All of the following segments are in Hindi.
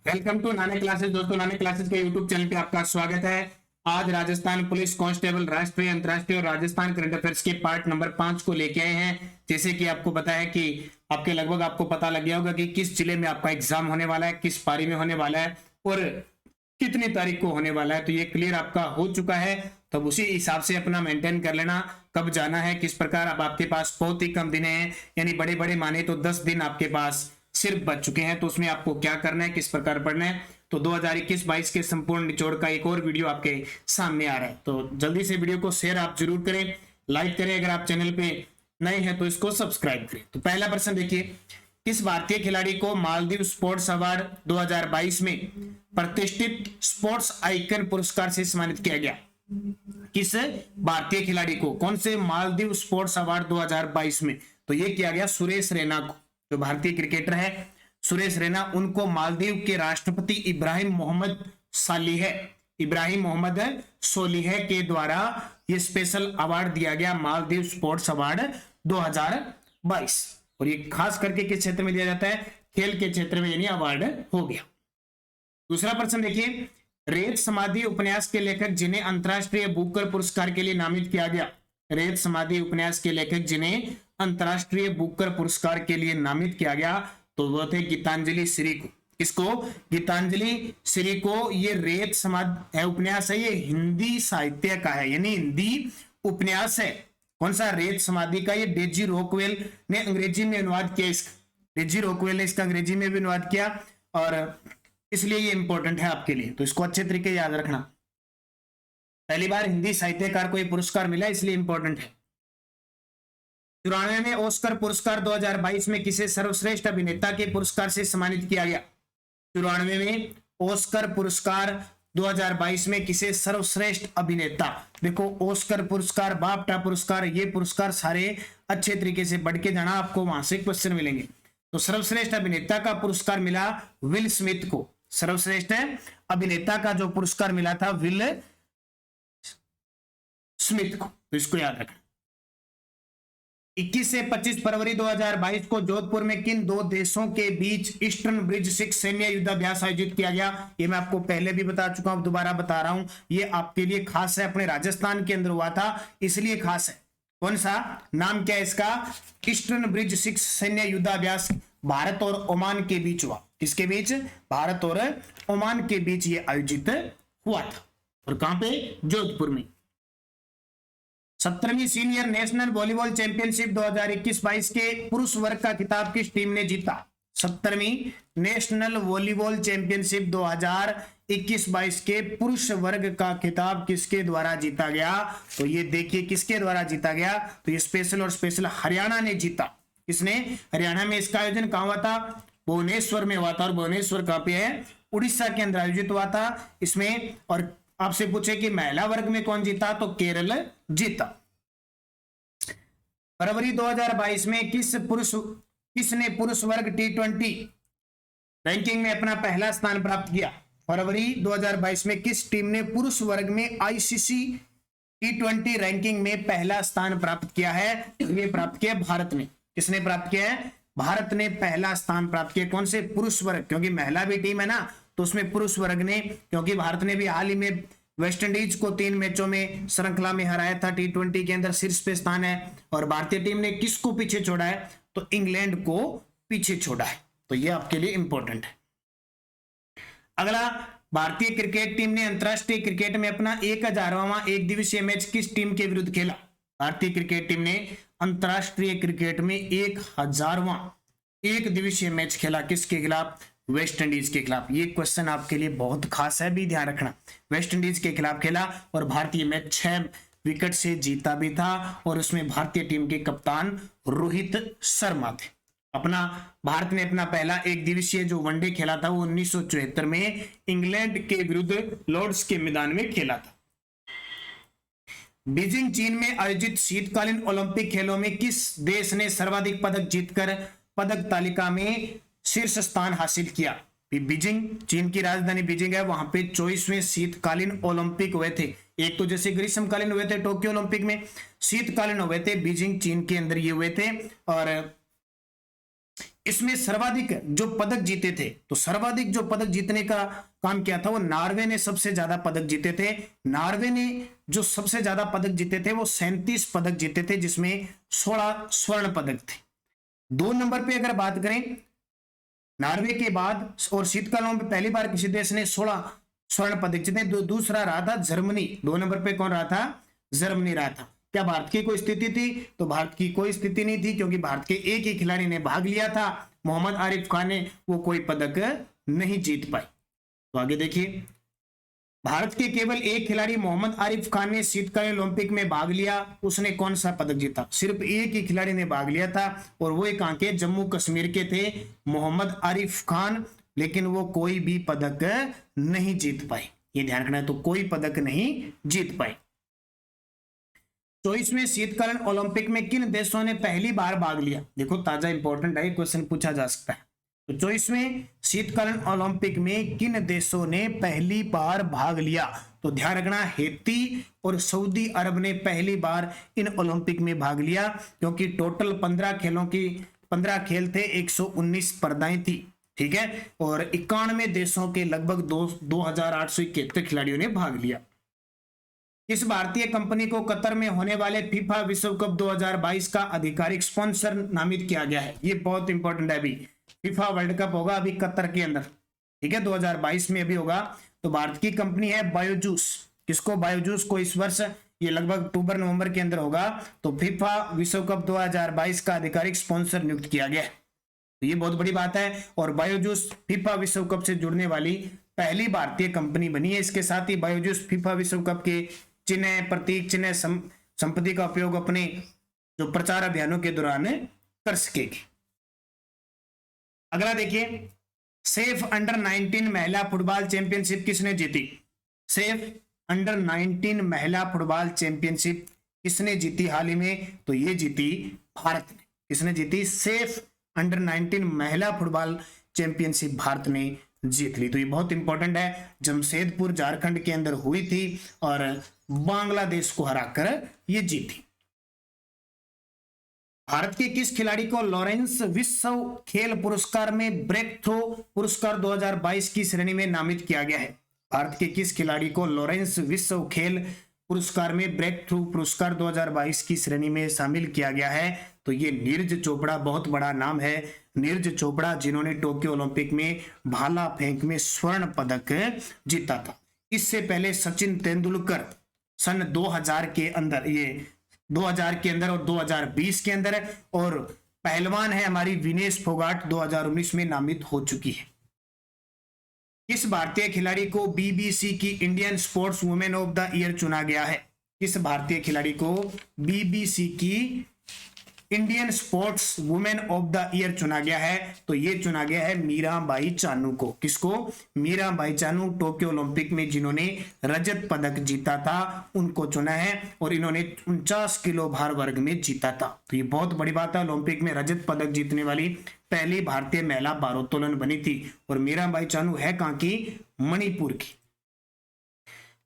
वेलकम टू नाने क्लासेस। दोस्तों, नाने क्लासेस के यूट्यूब चैनल पे आपका स्वागत है। आज राजस्थान पुलिस कांस्टेबल राष्ट्रीय, अंतर्राष्ट्रीय और राजस्थान करंट अफेयर्स के पार्ट नंबर 5 को लेके आए हैं। जैसे कि आपको पता है कि आपके लगभग आपको पता लग गया होगा कि किस जिले में आपका एग्जाम होने वाला है, किस पारी में होने वाला है और कितनी तारीख को होने वाला है। तो ये क्लियर आपका हो चुका है, तब उसी हिसाब से अपना मेंटेन कर लेना, कब जाना है, किस प्रकार। अब आपके पास बहुत ही कम दिन है, यानी बड़े बड़े माने तो 10 दिन आपके पास सिर्फ बच चुके हैं। तो उसमें आपको क्या करना है, किस प्रकार पढ़ना है, तो 2021-22 के संपूर्ण निचोड़ का एक और वीडियो आपके सामने आ रहा है। तो जल्दी से वीडियो को शेयर आप जरूर करें, लाइक करें। अगर आप चैनल पे नए हैं तो इसको सब्सक्राइब करें। तो पहला प्रश्न देखिए, किस भारतीय खिलाड़ी को मालदीव स्पोर्ट्स अवार्ड 2022 में प्रतिष्ठित स्पोर्ट्स आइकन पुरस्कार से सम्मानित किया गया? किस भारतीय खिलाड़ी को, कौन से मालदीव स्पोर्ट्स अवार्ड 2022 में? तो ये किया गया सुरेश रैना को, जो भारतीय क्रिकेटर है सुरेश रैना, उनको मालदीव के राष्ट्रपति इब्राहिम मोहम्मद सोलिह के द्वारा ये स्पेशल अवार्ड दिया गया, मालदीव स्पोर्ट्स अवार्ड 2022। और ये खास करके किस क्षेत्र में दिया जाता है? खेल के क्षेत्र में यानी अवार्ड हो गया। दूसरा प्रश्न देखिए, रेत समाधि उपन्यास के लेखक जिन्हें अंतरराष्ट्रीय बुकर पुरस्कार के लिए नामित किया गया? रेत समाधि उपन्यास के लेखक जिन्हें अंतरराष्ट्रीय बुकर पुरस्कार के लिए नामित किया गया, तो वो थे गीतांजलि श्री को। इसको गीतांजलि श्री को। ये रेत समाधि है उपन्यास है, ये हिंदी साहित्य का है, यानी हिंदी उपन्यास है। कौन सा? रेत समाधि का। ये डेजी रॉकवेल ने अंग्रेजी में अनुवाद किया। इसका डेजी रॉकवेल ने इसका अंग्रेजी में भी अनुवाद किया, और इसलिए ये इंपॉर्टेंट है आपके लिए, तो इसको अच्छे तरीके याद रखना। पहली बार हिंदी साहित्यकार को ये पुरस्कार मिला, इसलिए इंपॉर्टेंट है। 94वें ऑस्कर पुरस्कार 2022 में किसे सर्वश्रेष्ठ अभिनेता के पुरस्कार से सम्मानित किया गया? 94वें ऑस्कर पुरस्कार 2022 में किसे सर्वश्रेष्ठ अभिनेता? देखो, ऑस्कर पुरस्कार, बाफ्टा पुरस्कार, ये पुरस्कार सारे अच्छे तरीके से पढ़ के जाना, आपको वहां से क्वेश्चन मिलेंगे। तो सर्वश्रेष्ठ अभिनेता का पुरस्कार मिला विल स्मिथ को। सर्वश्रेष्ठ अभिनेता का जो पुरस्कार मिला था विल स्मिथ को, तो इसको याद रखना। 21 से 25 फरवरी 2022 को जोधपुर में किन दो देशों के बीच ईस्टर्न ब्रिज 6 सैन्य युद्धाभ्यास आयोजित किया गया? ये मैं आपको पहले भी बता चुका हूं, दोबारा बता रहा हूं। ये आपके लिए खास है, अपने राजस्थान के अंदर हुआ था, इसलिए खास है। कौन सा? नाम क्या है इसका? ईस्टर्न ब्रिज 6 सैन्य युद्धाभ्यास भारत और ओमान के बीच हुआ। किसके बीच? भारत और ओमान के बीच ये आयोजित हुआ था। और कहां पे? जोधपुर में। 17वीं सीनियर नेशनल वॉलीबॉल चैंपियनशिप 2021-22 के पुरुष वर्ग का खिताब किस टीम ने जीता? 17वीं नेशनल वॉलीबॉल चैंपियनशिप 2021-22 के पुरुष वर्ग का खिताब किसके द्वारा जीता गया? तो ये देखिए किसके द्वारा जीता गया, तो ये स्पेशल और स्पेशल हरियाणा ने जीता। किसने? हरियाणा में। इसका आयोजन कहां हुआ था? भुवनेश्वर में हुआ था। और भुवनेश्वर कहां पे है? उड़ीसा के अंदर आयोजित हुआ था इसमें। और आपसे पूछे कि महिला वर्ग में कौन जीता, तो केरल जीता। फरवरी 2022 में किसने पुरुष वर्ग T20 रैंकिंग में अपना पहला स्थान प्राप्त किया? फरवरी 2022 में किस टीम ने पुरुष वर्ग में ICC T20 रैंकिंग में पहला स्थान प्राप्त किया है? ये प्राप्त किया भारत ने। किसने प्राप्त किया है? भारत ने पहला स्थान प्राप्त किया। कौन से? पुरुष वर्ग, क्योंकि महिला भी टीम है ना, तो उसमें पुरुष वर्ग ने, क्योंकि भारत ने भी हाल ही में वेस्ट इंडीज को 3 मैचों में श्रृंखला में हराया था। T20 के अंदर शीर्ष पे स्थान है। और भारतीय टीम ने किसको पीछे छोड़ा है? तो इंग्लैंड को पीछे छोड़ा है। तो ये आपके लिए इंपॉर्टेंट है। अगला, भारतीय क्रिकेट टीम ने अंतरराष्ट्रीय क्रिकेट में अपना 1000वां एक दिवसीय मैच किस टीम के विरुद्ध खेला? भारतीय क्रिकेट टीम ने अंतरराष्ट्रीय क्रिकेट में 1000वां एक दिवसीय मैच खेला। किसके खिलाफ? वेस्ट इंडीज के खिलाफ। ये क्वेश्चन आपके लिए बहुत खास है, भी ध्यान रखना। वेस्ट इंडीज के खिलाफ खेला और भारतीय मैच 6 विकेट से जीता भी था। और उसमें भारतीय टीम के कप्तान रोहित शर्मा थे। अपना भारत ने अपना पहला एक दिवसीय जो वनडे खेला था वो 1974 में इंग्लैंड के विरुद्ध लॉर्ड्स के मैदान में खेला था। बीजिंग चीन में आयोजित शीतकालीन ओलंपिक खेलों में किस देश ने सर्वाधिक पदक जीतकर पदक तालिका में शीर्ष स्थान हासिल किया? बीजिंग, चीन की राजधानी बीजिंग है, वहां पे 24वें शीतकालीन ओलंपिक हुए थे। एक तो जैसे ग्रीष्मकालीन हुए थे टोक्यो ओलंपिक में, शीतकालीन हुए थे बीजिंग चीन के अंदर ये हुए थे। और इसमें सर्वाधिक जो पदक जीते थे, तो सर्वाधिक जो पदक जीतने का काम किया था वो नॉर्वे ने सबसे ज्यादा पदक जीते थे। नॉर्वे ने जो सबसे ज्यादा पदक जीते थे वो 37 पदक जीते थे, जिसमें 16 स्वर्ण पदक थे। 2 नंबर पे अगर बात करें नॉर्वे के बाद और शीतकालीन में पहली बार किसी देश ने 16 स्वर्ण पदक जीते, दूसरा रहा था जर्मनी। 2 नंबर पे कौन रहा था? जर्मनी रहा था। क्या भारत की कोई स्थिति थी? तो भारत की कोई स्थिति नहीं थी, क्योंकि भारत के एक ही खिलाड़ी ने भाग लिया था, मोहम्मद आरिफ खान ने, वो कोई पदक नहीं जीत पाई। तो आगे देखिए, भारत के केवल एक खिलाड़ी मोहम्मद आरिफ खान ने शीतकालीन ओलंपिक में भाग लिया। उसने कौन सा पदक जीता? सिर्फ एक ही खिलाड़ी ने भाग लिया था, और वो एक कहां के? जम्मू कश्मीर के थे, मोहम्मद आरिफ खान, लेकिन वो कोई भी पदक नहीं जीत पाए। ये ध्यान रखना है, तो कोई पदक नहीं जीत पाए। 24वें शीतकालीन ओलंपिक में किन देशों ने पहली बार भाग लिया? देखो ताजा इंपॉर्टेंट है, क्वेश्चन पूछा जा सकता है। तो 24वें शीतकालीन ओलंपिक में किन देशों ने पहली बार भाग लिया? तो ध्यान रखना, हैती और सऊदी अरब ने पहली बार इन ओलंपिक में भाग लिया, क्योंकि टोटल 15 खेल थे, 119 स्पर्धाएं थी, ठीक है, और 91 देशों के लगभग 2871 खिलाड़ियों ने भाग लिया। इस भारतीय कंपनी को कतर में होने वाले फीफा विश्व कप 2022 का आधिकारिक स्पॉन्सर नामित किया गया है। ये बहुत इंपॉर्टेंट है। अभी फीफा वर्ल्ड कप होगा अभी कतर के अंदर, ठीक है, 2022 में अभी होगा। तो भारत की कंपनी है बायोजूस। किसको? बायोजूस को इस वर्ष ये लगभग अक्टूबर नवंबर के अंदर होगा। तो फीफा विश्व कप 2022 का आधिकारिक स्पॉन्सर नियुक्त किया गया है। तो ये बहुत बड़ी बात है, और बायोजूस फीफा विश्व कप से जुड़ने वाली पहली भारतीय कंपनी बनी है। इसके साथ ही बायोजूस फीफा विश्व कप के चिन्ह, प्रतीक चिन्ह, संपत्ति का उपयोग अपने जो प्रचार अभियानों के दौरान कर सकेगी। अगला देखिए, सेफ अंडर 19 महिला फुटबॉल चैंपियनशिप किसने जीती? सेफ अंडर 19 महिला फुटबॉल चैंपियनशिप किसने जीती हाल ही में? तो ये जीती भारत ने। किसने जीती? सेफ अंडर 19 महिला फुटबॉल चैंपियनशिप भारत ने जीत ली। तो ये बहुत इंपॉर्टेंट है। जमशेदपुर झारखंड के अंदर हुई थी और बांग्लादेश को हराकर ये जीती। भारत के किस खिलाड़ी को लॉरेंस विश्व खेल पुरस्कार में ब्रेक थ्रू पुरस्कार 2022 की श्रेणी में नामित किया गया है? भारत के किस खिलाड़ी को लॉरेंस विश्व खेल पुरस्कार में ब्रेक थ्रू पुरस्कार 2022 की श्रेणी में शामिल किया गया है? तो ये नीरज चोपड़ा, बहुत बड़ा नाम है नीरज चोपड़ा, जिन्होंने टोक्यो ओलंपिक में भाला फेंक में स्वर्ण पदक जीता था। इससे पहले सचिन तेंदुलकर सन 2000 के अंदर, ये 2000 के अंदर और 2020 के अंदर, और पहलवान है हमारी विनेश फोगाट 2019 में नामित हो चुकी है। किस भारतीय खिलाड़ी को बीबीसी की Indian sports women of the year चुना गया है? किस भारतीय खिलाड़ी को बीबीसी की Indian sports women of the year चुना गया है? तो ये चुना गया है मीराबाई चानू को। किसको? मीराबाई चानू, टोक्यो ओलंपिक में जिन्होंने रजत पदक जीता था, उनको चुना है, और इन्होंने 49 किलो भार वर्ग में जीता था। तो ये बहुत बड़ी बात है, ओलंपिक में रजत पदक जीतने वाली पहली भारतीय महिला भारोत्तोलन बनी थी। और मीराबाई चानू है कहां की? मणिपुर की।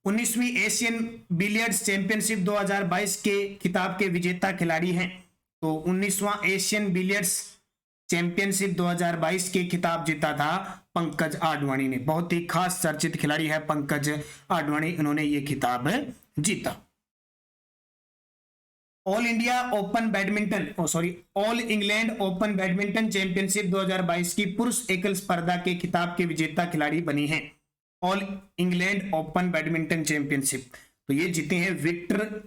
19वीं एशियन बिलियर्ड्स चैंपियनशिप 2022 के खिताब के विजेता खिलाड़ी हैं। तो 19वां एशियन बिलियर्ड्स चैंपियनशिप 2022 के खिताब जीता था पंकज आडवाणी ने। बहुत ही खास चर्चित खिलाड़ी है पंकज आडवाणी, इन्होंने ये खिताब जीता। All England open badminton championship 2022 की पुरुष एकल स्पर्धा के खिताब के विजेता खिलाड़ी बनी है। All England open badminton championship, तो ये जीते हैं विक्टर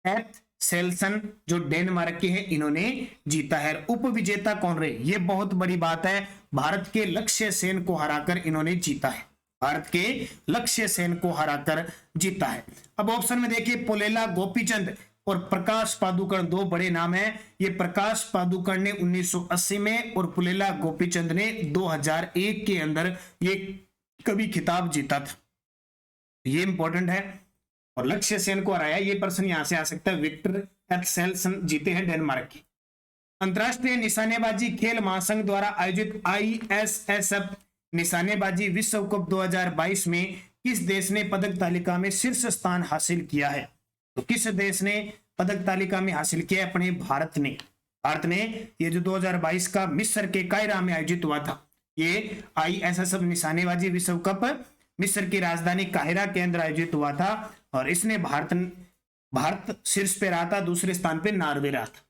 एथ सेल्सन, जो डेनमार्क के हैं, इन्होंने जीता है। उप विजेता कौन रहे? ये बहुत बड़ी बात है, भारत के लक्ष्य सेन को हराकर इन्होंने जीता है। भारत के लक्ष्य सेन को हराकर जीता है। अब ऑप्शन में देखिए, पुलेला गोपीचंद और प्रकाश पादुकोण, दो बड़े नाम हैं। ये प्रकाश पादुकोण ने 1980 में और पुलेला गोपीचंद ने 2001 के अंदर ये कभी खिताब जीता था। ये इंपॉर्टेंट है। और लक्ष्य सेन को हराया, ये प्रश्न यहां से आ सकता है। विक्टर एथसेल्सन जीते हैं डेनमार्क की। अंतरराष्ट्रीय निशानेबाजी खेल महासंघ द्वारा आयोजित ISSF निशानेबाजी विश्व कप 2022 में किस देश ने पदक तालिका में शीर्ष स्थान हासिल किया है? तो किस देश ने पदक तालिका में हासिल किया? अपने भारत ने। भारत ने ये जो 2022 का मिस्र के कायरा में आयोजित हुआ था, ये ISSF निशानेबाजी विश्व कप मिस्र की राजधानी काहिरा के अंदर आयोजित हुआ था और इसने भारत शीर्ष पे रहा था, दूसरे स्थान पे नॉर्वे रहा था।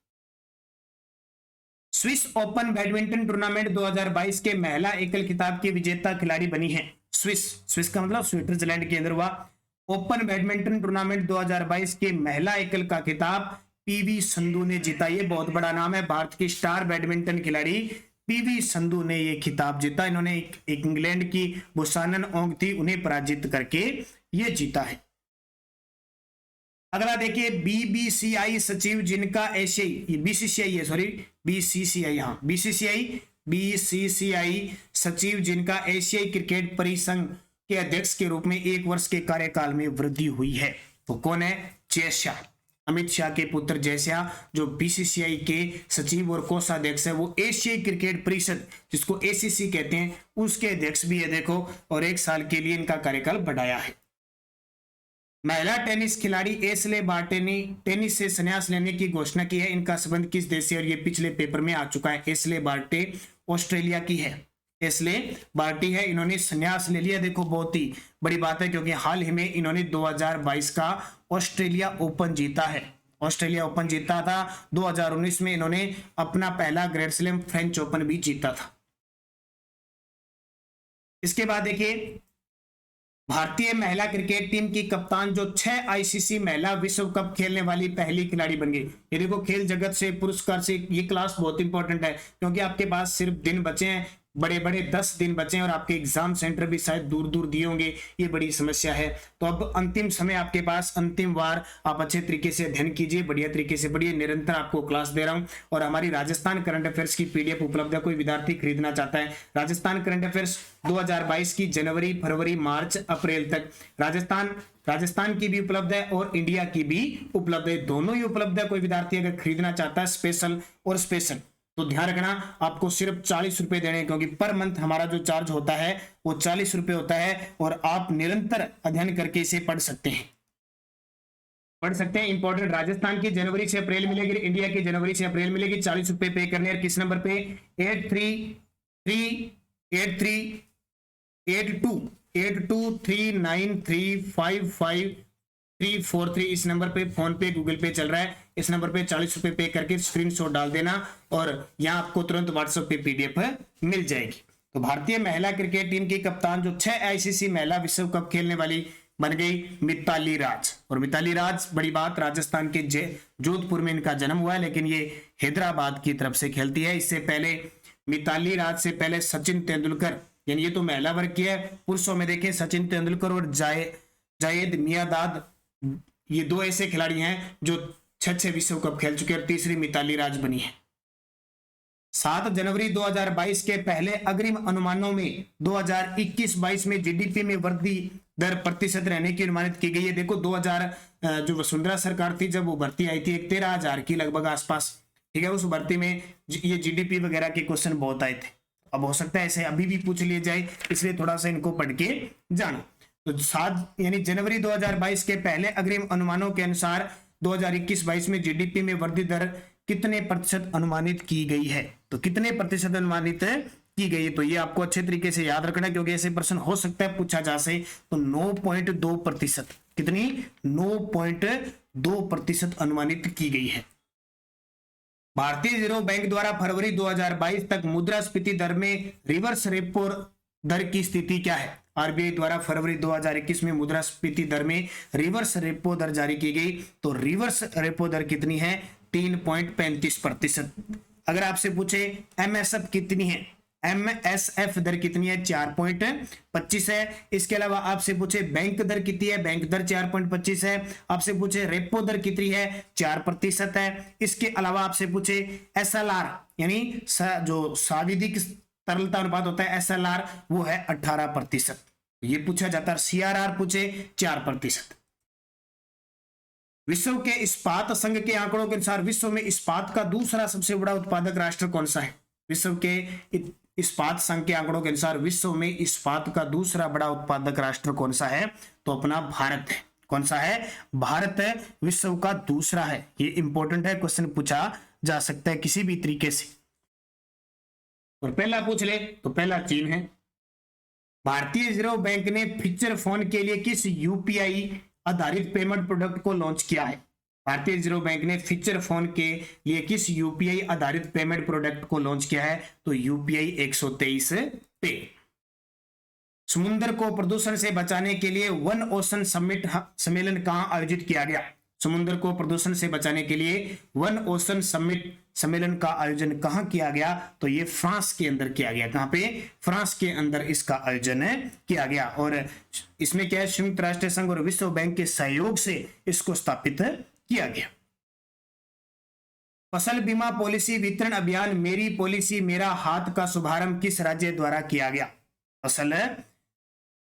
स्विस ओपन बैडमिंटन टूर्नामेंट 2022 के महिला एकल खिताब की विजेता खिलाड़ी बनी है स्विस का मतलब स्विट्जरलैंड के अंदर हुआ ओपन बैडमिंटन टूर्नामेंट 2022 के महिला एकल का खिताब पीवी संधू ने जीता। ये बहुत बड़ा नाम है, भारत की स्टार बैडमिंटन खिलाड़ी पीवी संधू ने ये खिताब जीता। इन्होंने एक इंग्लैंड की बुसानन ओंग थी, उन्हें पराजित करके ये जीता है। अगला देखिए बीसीसीआई सचिव जिनका एशियाई बीसीसीआई है सॉरी बीसीसीआई हाँ बीसीसीआई सचिव जिनका एशियाई क्रिकेट परिसंघ के अध्यक्ष के रूप में 1 वर्ष के कार्यकाल में वृद्धि हुई है, तो कौन है? जय शाह, अमित शाह के पुत्र जय शाह जो बीसीसीआई के सचिव और कोषाध्यक्ष है, वो एशियाई क्रिकेट परिषद जिसको एसीसी कहते हैं उसके अध्यक्ष भी है देखो, और 1 साल के लिए इनका कार्यकाल बढ़ाया है। महिला टेनिस खिलाड़ी एशले बार्टी ने टेनिस से संन्यास लेने की घोषणा की है। इनका संबंध किस देश से? और ये पिछले पेपर में आ चुका है। एशले बार्टी ऑस्ट्रेलिया की है, एशले बार्टी है, इन्होंने संन्यास ले लिया। देखो बहुत ही बड़ी बात है क्योंकि हाल ही में इन्होंने 2022 का ऑस्ट्रेलिया ओपन जीता है, ऑस्ट्रेलिया ओपन जीता था। 2019 में इन्होंने अपना पहला ग्रैंड स्लैम फ्रेंच ओपन भी जीता था। इसके बाद देखिए भारतीय महिला क्रिकेट टीम की कप्तान जो 6 आईसीसी महिला विश्व कप खेलने वाली पहली खिलाड़ी बन गई। ये देखो खेल जगत से पुरस्कार से ये क्लास बहुत इंपॉर्टेंट है क्योंकि आपके पास सिर्फ दिन बचे हैं, बड़े बड़े 10 दिन बचे हैं और आपके एग्जाम सेंटर भी शायद दूर दूर दिए होंगे, ये बड़ी समस्या है। तो अब अंतिम समय आपके पास, अंतिम वार, आप अच्छे तरीके से अध्ययन कीजिए, बढ़िया तरीके से पढ़िए। निरंतर आपको क्लास दे रहा हूं और हमारी राजस्थान करंट अफेयर्स की पीडीएफ उपलब्ध है, कोई विद्यार्थी खरीदना चाहता है। राजस्थान करंट अफेयर्स 2022 की जनवरी, फरवरी, मार्च, अप्रैल तक राजस्थान की भी उपलब्ध है और इंडिया की भी उपलब्ध है, दोनों ही उपलब्ध है। कोई विद्यार्थी अगर खरीदना चाहता है स्पेशल और स्पेशल तो ध्यान रखना आपको सिर्फ 40 रुपए देने, क्योंकि पर मंथ हमारा जो चार्ज होता है वो 40 रुपए होता है और आप निरंतर अध्ययन करके इसे पढ़ सकते हैं। इंपॉर्टेंट राजस्थान की जनवरी से अप्रैल मिलेगी, इंडिया की जनवरी से अप्रैल मिलेगी। 40 रुपए पे करने हैं। किस नंबर पे? 83838239355343 इस नंबर पे फोन पे गूगल पे चल रहा है। इस नंबर पे 40 रुपए पे करके स्क्रीनशॉट डाल देना और यहाँ आपको तुरंत व्हाट्सएप पे पीडीएफ मिल जाएगी। तो भारतीय महिला क्रिकेट टीम की कप्तान जो 6 आईसीसी महिला विश्व कप खेलने वाली बन गई मिताली राज। और मिताली राज, बड़ी बात, राजस्थान के जोधपुर में इनका जन्म हुआ है लेकिन ये हैदराबाद की तरफ से खेलती है। इससे पहले मिताली राज से पहले सचिन तेंदुलकर, यानी ये तो महिला वर्ग की है। पुरुषों में देखें सचिन तेंदुलकर और जायेद मियांदाद, ये 2 ऐसे खिलाड़ी हैं जो 6 विश्व कप खेल चुके हैं और तीसरी मिताली राज बनी है। 7 जनवरी 2022 के पहले अग्रिम अनुमानों में 2021-22 में जीडीपी में वृद्धि दर प्रतिशत रहने की अनुमानित की गई है। देखो 2000 जो वसुंधरा सरकार थी जब वो भर्ती आई थी 13,000 की लगभग आसपास, ठीक है। उस भर्ती में ये जीडीपी वगैरह के क्वेश्चन बहुत आए थे। अब हो सकता है ऐसे अभी भी पूछ लिए जाए, इसलिए थोड़ा सा इनको पढ़ के जानो। तो 7 यानी जनवरी 2022 के पहले अग्रिम अनुमानों के अनुसार 2021-22 में जीडीपी में वृद्धि दर कितने प्रतिशत अनुमानित की गई है? तो कितने प्रतिशत अनुमानित की गई है? तो ये आपको अच्छे तरीके से याद रखना है क्योंकि ऐसे प्रश्न हो सकता है पूछा जा सके। तो 9.2%, कितनी? 9.2% अनुमानित की गई है। भारतीय रिजर्व बैंक द्वारा फरवरी 2022 तक मुद्रास्फीति दर में रिवर्स रेपो दर की स्थिति क्या है? आरबीआई द्वारा फरवरी 2021 में मुद्रास्फीति दर में रिवर्स रेपो दर जारी की गई। तो रिवर्स रेपो दर कितनी है? 3.35%। अगर आपसे पूछे एमएसएफ कितनी है, एमएसएफ दर कितनी है? 4.25 है। इसके अलावा आपसे पूछे बैंक दर कितनी है, बैंक दर 4.25 है। आपसे पूछे रेपो दर कितनी है? 4% है। इसके अलावा आपसे पूछे एसएलआर यानी जो साविधिक तरलता अनुपात होता है एसएलआर, वो है 18%। ये पूछा जाता है। सीआरआर पूछे 4%। विश्व के इस्पात संघ के आंकड़ों के अनुसार विश्व में इस्पात का दूसरा सबसे बड़ा उत्पादक राष्ट्र कौन सा है? विश्व के इस्पात संघ के आंकड़ों के अनुसार विश्व में इस्पात का दूसरा बड़ा उत्पादक राष्ट्र कौन सा है? तो अपना भारत है। कौन सा है? भारत है, विश्व का दूसरा है। ये इंपॉर्टेंट है, क्वेश्चन पूछा जा सकता है किसी भी तरीके से। और पहला पूछ ले तो पहला चीन है। भारतीय रिजर्व बैंक ने फीचर फोन के लिए किस यूपीआई आधारित पेमेंट प्रोडक्ट को लॉन्च किया है? भारतीय रिजर्व बैंक ने फीचर फोन के लिए किस यूपीआई आधारित पेमेंट प्रोडक्ट को लॉन्च किया है? तो यूपीआई 123 पे। समुद्र को प्रदूषण से बचाने के लिए वन ओशन समिट सम्मेलन कहां आयोजित किया गया? समुद्र को प्रदूषण से बचाने के लिए वन ओशन समिट सम्मेलन का आयोजन कहां किया गया? तो ये फ्रांस के अंदर किया गया। कहां पे? फ्रांस के अंदर इसका आयोजन किया गया। और इसमें क्या है, संयुक्त राष्ट्र संघ और विश्व बैंक के सहयोग से इसको स्थापित किया गया। फसल बीमा पॉलिसी वितरण अभियान मेरी पॉलिसी मेरा हाथ का शुभारंभ किस राज्य द्वारा किया गया? फसल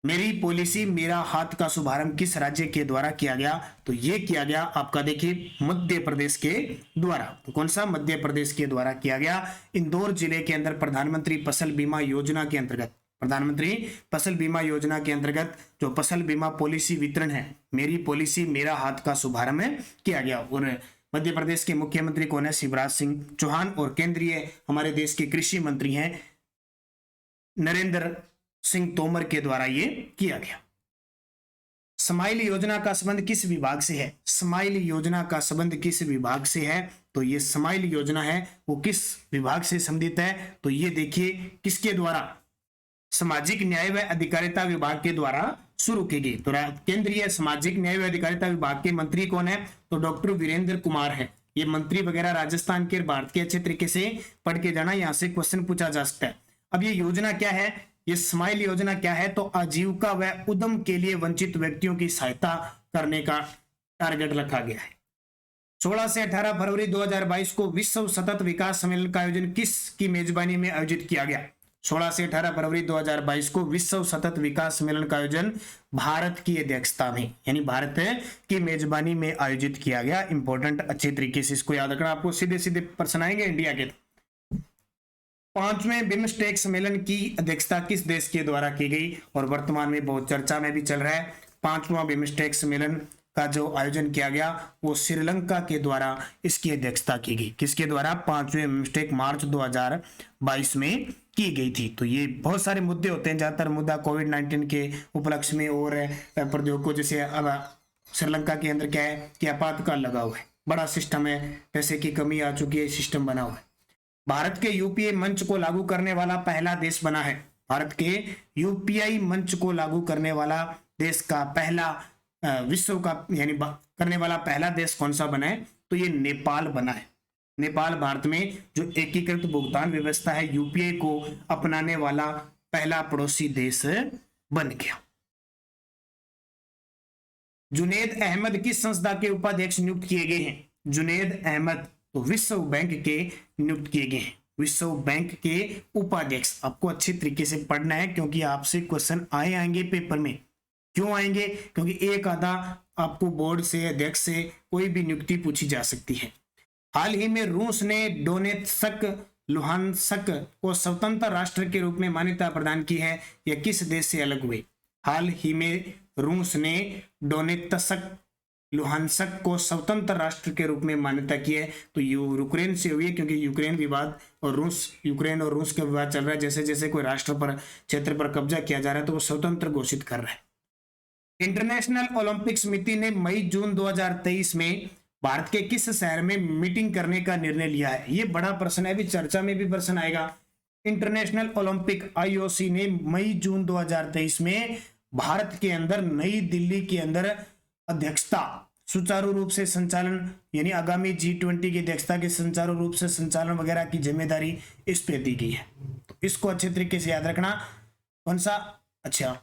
मेरी पॉलिसी मेरा हाथ का शुभारंभ किस राज्य के द्वारा किया गया? तो ये किया गया आपका देखिए मध्य प्रदेश के द्वारा। तो कौन सा? मध्य प्रदेश के द्वारा किया गया। इंदौर जिले के अंदर प्रधानमंत्री फसल बीमा योजना के अंतर्गत, प्रधानमंत्री फसल बीमा योजना के अंतर्गत जो फसल बीमा पॉलिसी वितरण है, मेरी पॉलिसी मेरा हाथ का शुभारंभ किया गया। और मध्य प्रदेश के मुख्यमंत्री कौन है? शिवराज सिंह चौहान। और केंद्रीय हमारे देश के कृषि मंत्री हैं नरेंद्र सिंह तोमर के द्वारा ये किया गया। स्माइल योजना का संबंध किस विभाग से है? स्माइल योजना का संबंध किस विभाग से है? तो ये स्माइल योजना है वो किस विभाग से संबंधित है? तो ये देखिए किसके द्वारा? सामाजिक न्याय व अधिकारिता विभाग के द्वारा शुरू की गई। तो केंद्रीय सामाजिक न्याय व अधिकारिता विभाग के मंत्री कौन है? तो डॉक्टर वीरेंद्र कुमार है। ये मंत्री वगैरह राजस्थान के, भारत के अच्छे तरीके से पढ़ के जाना, यहाँ से क्वेश्चन पूछा जा सकता है। अब ये योजना क्या है? ये स्माइल योजना क्या है? तो आजीविका व उद्यम के लिए वंचित व्यक्तियों की सहायता करने का टारगेट रखा गया है। 16 से 18 फरवरी 2022 को विश्व सतत विकास सम्मेलन का आयोजन किस की मेजबानी में आयोजित किया गया? 16 से 18 फरवरी 2022 को विश्व सतत विकास सम्मेलन का आयोजन भारत की अध्यक्षता में, यानी भारत की मेजबानी में आयोजित किया गया। इंपॉर्टेंट, अच्छे तरीके से इसको याद रखना। आपको सीधे सीधे प्रश्न आएंगे इंडिया के। 5वें बिम्स्टेक सम्मेलन की अध्यक्षता किस देश के द्वारा की गई? और वर्तमान में बहुत चर्चा में भी चल रहा है। 5वां बिम्स्टेक सम्मेलन का जो आयोजन किया गया वो श्रीलंका के द्वारा इसकी अध्यक्षता की गई। किसके द्वारा? 5वें बिम्स्टेक मार्च 2022 में की गई थी। तो ये बहुत सारे मुद्दे होते हैं, ज्यादातर मुद्दा कोविड-19 के उपलक्ष्य में और प्रौद्योगिकों, जैसे अब श्रीलंका के अंदर क्या है कि आपातकाल लगा हुआ है, बड़ा सिस्टम है, पैसे की कमी आ चुकी है, सिस्टम बना हुआ है। भारत के यूपीआई मंच को लागू करने वाला पहला देश बना है। भारत के यूपीआई मंच को लागू करने वाला देश का पहला विश्व का यानी करने वाला पहला देश कौन सा बना है? तो ये नेपाल बना है। नेपाल भारत में जो एकीकृत भुगतान व्यवस्था है यूपीआई को अपनाने वाला पहला पड़ोसी देश बन गया। जुनैद अहमद किस संस्था के उपाध्यक्ष नियुक्त किए गए हैं? जुनैद अहमद तो विश्व बैंक के नियुक्त किए गए हैं। विश्व बैंक के उपाध्यक्ष। आपको अच्छे तरीके से पढ़ना है क्योंकि आपसे क्वेश्चन आएंगे पेपर में। क्यों आएंगे? क्योंकि एक आधा आपको बोर्ड से, अध्यक्ष से कोई भी नियुक्ति पूछी जा सकती है। हाल ही में रूस ने डोनेत्स्क लुहानस्क को स्वतंत्र राष्ट्र के रूप में मान्यता प्रदान की है। यह किस देश से अलग हुए? हाल ही में रूस ने डोनेत्स्क लुहानस्क को स्वतंत्र राष्ट्र के रूप में मान्यता की है। तो यूक्रेन से हुई है, क्योंकि यूक्रेन विवाद और यूक्रेन और रूस का विवाद चल रहा है। जैसे जैसे कोई राष्ट्र पर, क्षेत्र पर कब्जा किया जा रहा है तो वो स्वतंत्र घोषित कर रहा है। इंटरनेशनल ओलंपिक समिति ने मई जून 2023 में भारत के किस शहर में मीटिंग करने का निर्णय लिया है? ये बड़ा प्रश्न है, अभी चर्चा में भी प्रश्न आएगा। इंटरनेशनल ओलंपिक आईओसी ने मई जून 2023 में भारत के अंदर नई दिल्ली के अंदर अध्यक्षता, सुचारू रूप से संचालन, यानी आगामी G20 की अध्यक्षता के सुचारू रूप से संचालन वगैरह की जिम्मेदारी इस पे दी गई है। तो इसको अच्छे तरीके से याद रखना। कौन सा? अच्छा,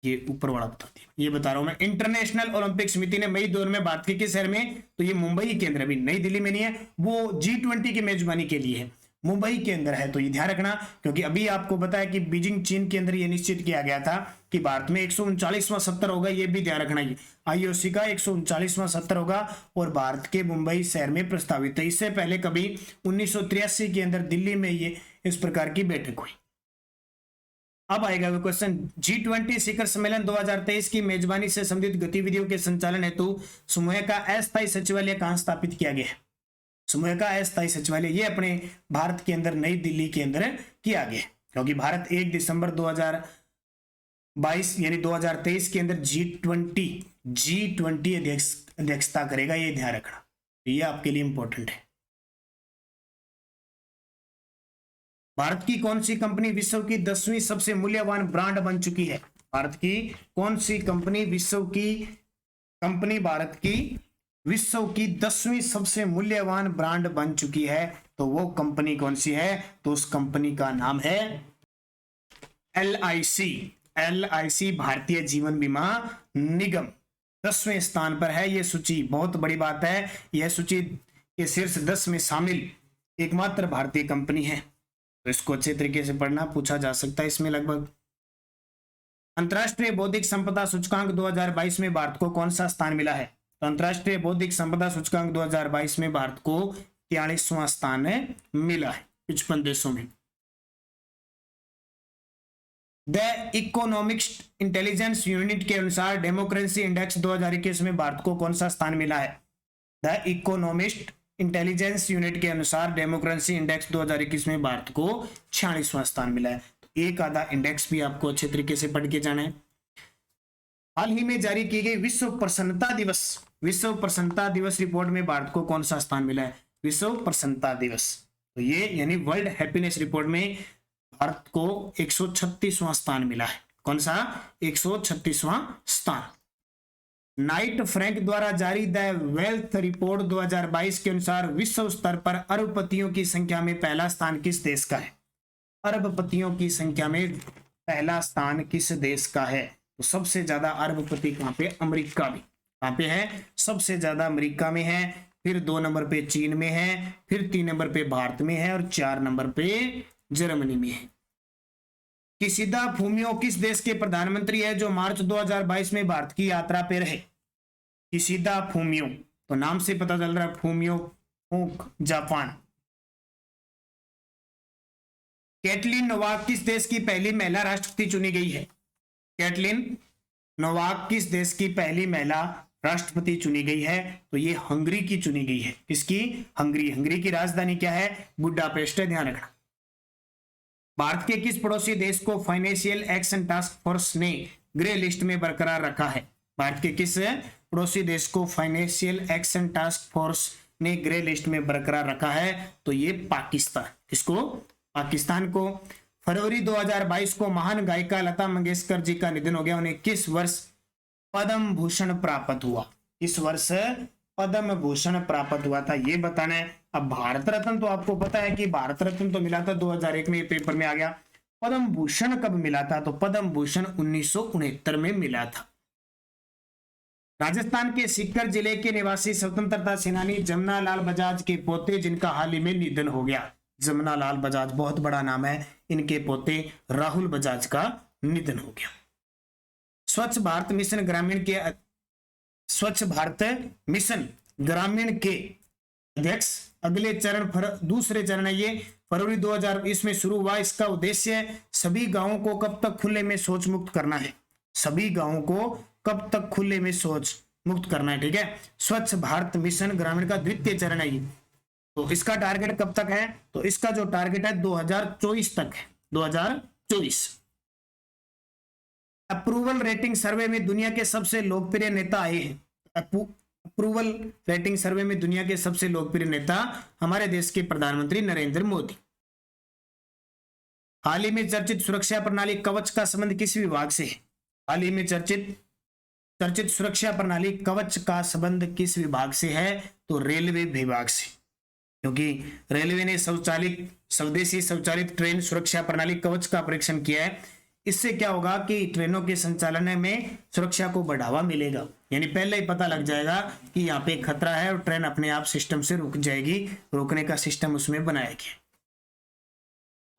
ये ऊपर वाला बता दिया, ये बता रहा हूं मैं। इंटरनेशनल ओलंपिक समिति ने मई 2023 में भारत के किस शहर में? तो ये मुंबई के अंदर, अभी नई दिल्ली में नहीं है, वो G20 की मेजबानी के लिए है, मुंबई के अंदर है। तो ये ध्यान रखना, क्योंकि अभी आपको बताया कि बीजिंग चीन के अंदर ये निश्चित किया गया था कि भारत में 139वां सत्र होगा। ये भी ध्यान रखना, ये आईओसी का 139वां सत्र होगा और भारत के मुंबई शहर में प्रस्तावित है। इससे पहले कभी 1983 के अंदर दिल्ली में ये इस प्रकार की बैठक हुई। अब आएगा वो क्वेश्चन, G20 शिखर सम्मेलन 2023 की मेजबानी से संबंधित गतिविधियों के संचालन हेतु समूह का अस्थायी सचिवालय कहां स्थापित किया गया है? समूह का अस्थायी सचिवालय ये अपने भारत के अंदर नई दिल्ली के अंदर किया गया, क्योंकि भारत 1 दिसंबर 2022 यानी 2023 के अंदर G20 अध्यक्षता करेगा, ये ध्यान रखना, ये आपके लिए इंपॉर्टेंट है। भारत की कौन सी कंपनी विश्व की 10वीं सबसे मूल्यवान ब्रांड बन चुकी है? भारत की कौन सी कंपनी भारत की विश्व की 10वीं सबसे मूल्यवान ब्रांड बन चुकी है? तो वो कंपनी कौन सी है? तो उस कंपनी का नाम है LIC, भारतीय जीवन बीमा निगम 10वें स्थान पर है। यह सूची बहुत बड़ी बात है, यह सूची के शीर्ष 10 में शामिल एकमात्र भारतीय कंपनी है, तो इसको अच्छे तरीके से पढ़ना, पूछा जा सकता है इसमें लगभग। अंतरराष्ट्रीय बौद्धिक संपदा सूचकांक 2022 में भारत को कौन सा स्थान मिला है? तो अंतरराष्ट्रीय बौद्धिक संपदा सूचकांक 2022 में भारत को 43वां स्थान मिला है 55 देशों में। द इकोनॉमिक्स इंटेलिजेंस यूनिट के अनुसार डेमोक्रेसी इंडेक्स 2021 में भारत को कौन सा स्थान मिला है? द इकोनॉमिस्ट इंटेलिजेंस यूनिट के अनुसार डेमोक्रेसी इंडेक्स 2021 में भारत को 46वां स्थान मिला है। तो एक आधा इंडेक्स भी आपको अच्छे तरीके से पढ़ के जाना है। हाल ही में जारी की गई विश्व प्रसन्नता दिवस रिपोर्ट में भारत को कौन सा स्थान मिला है? विश्व प्रसन्नता दिवस, तो ये यानी वर्ल्ड हैप्पीनेस रिपोर्ट में भारत को 136वां स्थान मिला है। कौन सा? 136वां स्थान। नाइट फ्रैंक द्वारा जारी द वेल्थ रिपोर्ट 2022 के अनुसार विश्व स्तर पर अरबपतियों की संख्या में पहला स्थान किस देश का है? अरबपतियों की संख्या में पहला स्थान किस देश का है? तो सबसे ज्यादा अरबपति कहां पे? अमेरिका में। कहां पे है? सबसे ज्यादा अमेरिका में है, फिर 2 नंबर पे चीन में है, फिर 3 नंबर पे भारत में है, और 4 नंबर पे जर्मनी में है। किशिदा फूमियो किस देश के प्रधानमंत्री है जो मार्च 2022 में भारत की यात्रा पे रहे? किशिदा फूमियो, तो नाम से पता चल रहा है फूमियो, जापान। कैटलिन नोवाक किस देश की पहली महिला राष्ट्रपति चुनी गई है? कैटलिन नोवाक किस देश की पहली महिला राष्ट्रपति चुनी गई है? तो ये हंगरी की चुनी गई है। किसकी? हंगरी की राजधानी क्या है? बुडापेस्ट है, ध्यान रखना। भारत के किस पड़ोसी देश को फाइनेंशियल एक्शन टास्क फोर्स ने ग्रे लिस्ट में बरकरार रखा है? भारत के किस पड़ोसी देश को फाइनेंशियल एक्शन टास्क फोर्स ने ग्रे लिस्ट में बरकरार रखा है? तो ये पाकिस्तान। किसको? पाकिस्तान को। फरवरी 2022 को महान गायिका लता मंगेशकर जी का निधन हो गया। उन्हें किस वर्ष पद्म भूषण प्राप्त हुआ? इस वर्ष पद्म भूषण प्राप्त हुआ था, ये बताना है। अब भारत रत्न तो आपको पता है कि भारत रत्न तो मिला था 2001 में, पेपर में आ गया। पद्म भूषण कब मिला था? तो पद्म भूषण 1969 में मिला था। राजस्थान के सीकर जिले के निवासी स्वतंत्रता सेनानी जमुना लाल बजाज के पोते जिनका हाल ही में निधन हो गया। जमुना लाल बजाज बहुत बड़ा नाम है, इनके पोते राहुल बजाज का निधन हो गया। स्वच्छ भारत मिशन ग्रामीण के अध्यक्ष अगले चरण दूसरे चरण है ये फरवरी 2020 में शुरू हुआ। इसका उद्देश्य सभी गांवों को कब तक खुले में शौच मुक्त करना है? सभी गांवों को कब तक खुले में शौच मुक्त करना है, ठीक है। स्वच्छ भारत मिशन ग्रामीण का द्वितीय चरण है ये। तो इसका टारगेट कब तक है? तो इसका जो टारगेट है 2024 तक है, 2024। अप्रूवल रेटिंग सर्वे में दुनिया के सबसे लोकप्रिय नेता आए हैं। अप्रूवल रेटिंग सर्वे में दुनिया के सबसे लोकप्रिय नेता हमारे देश के प्रधानमंत्री नरेंद्र मोदी। हाल ही में चर्चित सुरक्षा प्रणाली कवच का संबंध किस विभाग से है? हाल ही में चर्चित सुरक्षा प्रणाली कवच का संबंध किस विभाग से है? तो रेलवे विभाग से, क्योंकि रेलवे ने स्वदेशी स्वचालित ट्रेन सुरक्षा प्रणाली कवच का परीक्षण किया है। इससे क्या होगा कि ट्रेनों के संचालन में सुरक्षा को बढ़ावा मिलेगा, यानी पहले ही पता लग जाएगा कि यहाँ पे खतरा है और ट्रेन अपने आप सिस्टम से रुक जाएगी, रोकने का सिस्टम उसमें बनाया गया।